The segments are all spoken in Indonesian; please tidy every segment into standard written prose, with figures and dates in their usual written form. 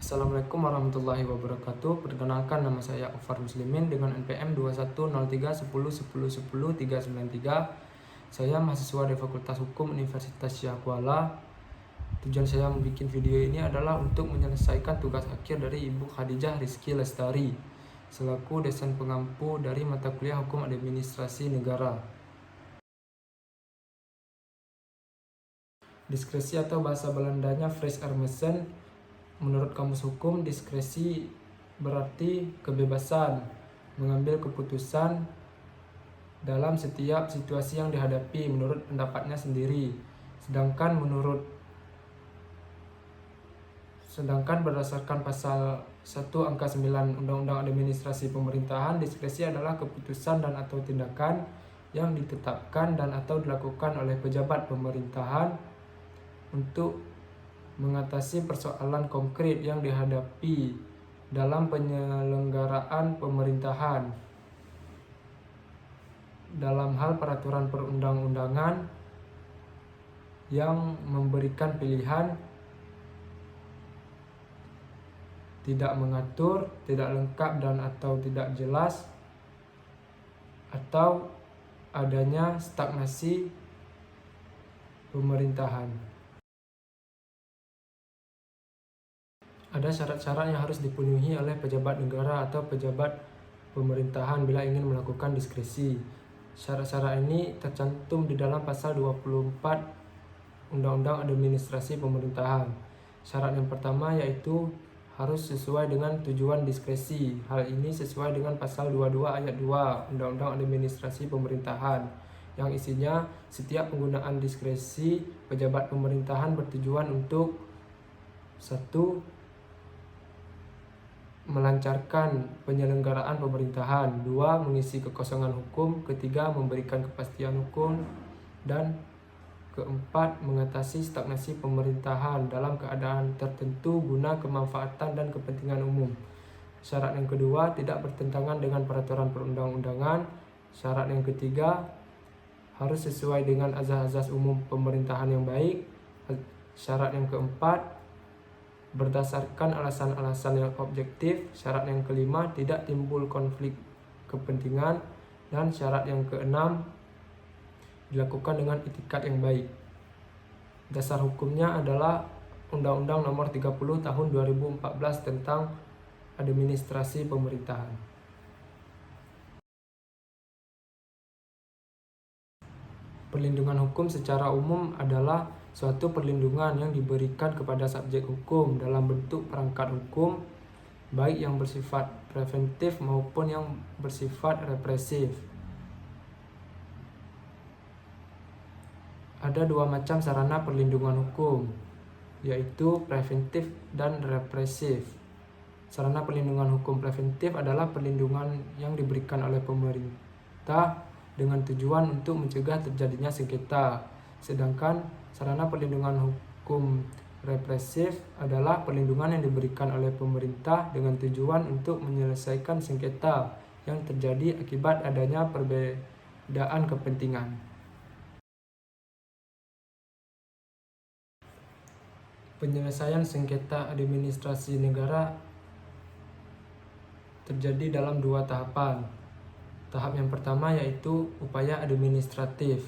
Assalamualaikum warahmatullahi wabarakatuh. Perkenalkan, nama saya Ufar Muslimin dengan NPM 21031010100393. Saya mahasiswa dari Fakultas Hukum Universitas Syah Kuala. Tujuan saya membuat video ini adalah untuk menyelesaikan tugas akhir dari Ibu Khadijah Rizky Lestari selaku dosen pengampu dari mata kuliah Hukum Administrasi Negara. Diskresi atau bahasa Belandanya Vrijheidsarmsen. Menurut Kamus Hukum, diskresi berarti kebebasan mengambil keputusan dalam setiap situasi yang dihadapi menurut pendapatnya sendiri. Sedangkan berdasarkan pasal 1 angka 9 Undang-Undang Administrasi Pemerintahan, diskresi adalah keputusan dan atau tindakan yang ditetapkan dan atau dilakukan oleh pejabat pemerintahan untuk mengatasi persoalan konkret yang dihadapi dalam penyelenggaraan pemerintahan dalam hal peraturan perundang-undangan yang memberikan pilihan, tidak mengatur, tidak lengkap dan atau tidak jelas, atau adanya stagnasi pemerintahan. Ada syarat-syarat yang harus dipenuhi oleh pejabat negara atau pejabat pemerintahan bila ingin melakukan diskresi. Syarat-syarat ini tercantum di dalam pasal 24 Undang-Undang Administrasi Pemerintahan. Syarat yang pertama yaitu harus sesuai dengan tujuan diskresi. Hal ini sesuai dengan pasal 22 ayat 2 Undang-Undang Administrasi Pemerintahan yang isinya setiap penggunaan diskresi pejabat pemerintahan bertujuan untuk 1. Melancarkan penyelenggaraan pemerintahan, 2. Mengisi kekosongan hukum, 3. Memberikan kepastian hukum, dan 4. Mengatasi stagnasi pemerintahan dalam keadaan tertentu guna kemanfaatan dan kepentingan umum. Syarat yang kedua, tidak bertentangan dengan peraturan perundang-undangan. Syarat yang ketiga, harus sesuai dengan azas-azas umum pemerintahan yang baik. Syarat yang keempat, berdasarkan alasan-alasan yang objektif. Syarat yang kelima, tidak timbul konflik kepentingan. Dan syarat yang keenam, dilakukan dengan itikat yang baik. Dasar hukumnya adalah Undang-Undang Nomor 30 Tahun 2014 tentang Administrasi Pemerintahan. Perlindungan hukum secara umum adalah suatu perlindungan yang diberikan kepada subjek hukum dalam bentuk perangkat hukum, baik yang bersifat preventif maupun yang bersifat represif. Ada dua macam sarana perlindungan hukum, yaitu preventif dan represif. Sarana perlindungan hukum preventif adalah perlindungan yang diberikan oleh pemerintah dengan tujuan untuk mencegah terjadinya sengketa. Sedangkan sarana perlindungan hukum represif adalah perlindungan yang diberikan oleh pemerintah dengan tujuan untuk menyelesaikan sengketa yang terjadi akibat adanya perbedaan kepentingan. Penyelesaian sengketa administrasi negara terjadi dalam dua tahapan. Tahap yang pertama yaitu upaya administratif.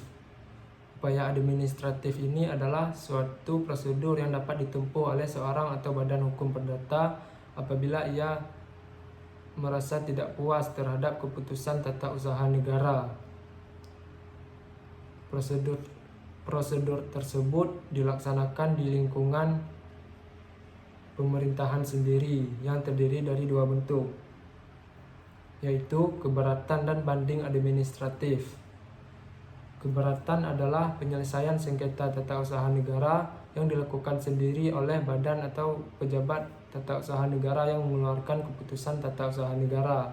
Upaya administratif ini adalah suatu prosedur yang dapat ditempuh oleh seorang atau badan hukum perdata apabila ia merasa tidak puas terhadap keputusan tata usaha negara. Prosedur tersebut dilaksanakan di lingkungan pemerintahan sendiri yang terdiri dari dua bentuk, yaitu keberatan dan banding administratif. Keberatan adalah penyelesaian sengketa tata usaha negara yang dilakukan sendiri oleh badan atau pejabat tata usaha negara yang mengeluarkan keputusan tata usaha negara.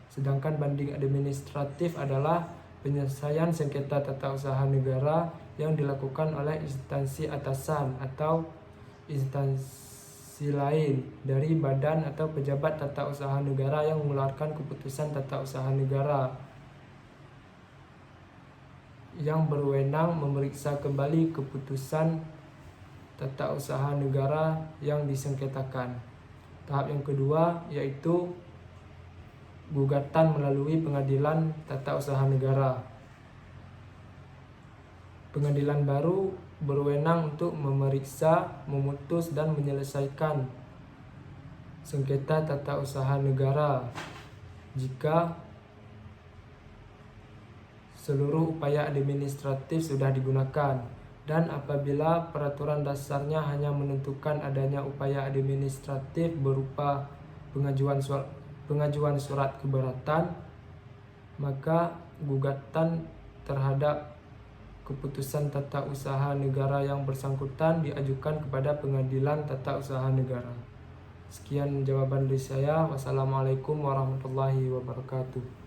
Sedangkan banding administratif adalah penyelesaian sengketa tata usaha negara yang dilakukan oleh instansi atasan atau instansi lain dari badan atau pejabat tata usaha negara yang mengeluarkan keputusan tata usaha negara, yang berwenang memeriksa kembali keputusan tata usaha negara yang disengketakan. Tahap yang kedua yaitu gugatan melalui pengadilan tata usaha negara. Pengadilan baru berwenang untuk memeriksa, memutus, dan menyelesaikan sengketa tata usaha negara jika seluruh upaya administratif sudah digunakan, dan apabila peraturan dasarnya hanya menentukan adanya upaya administratif berupa pengajuan surat keberatan, maka gugatan terhadap keputusan tata usaha negara yang bersangkutan diajukan kepada pengadilan tata usaha negara. Sekian jawaban dari saya. Wassalamualaikum warahmatullahi wabarakatuh.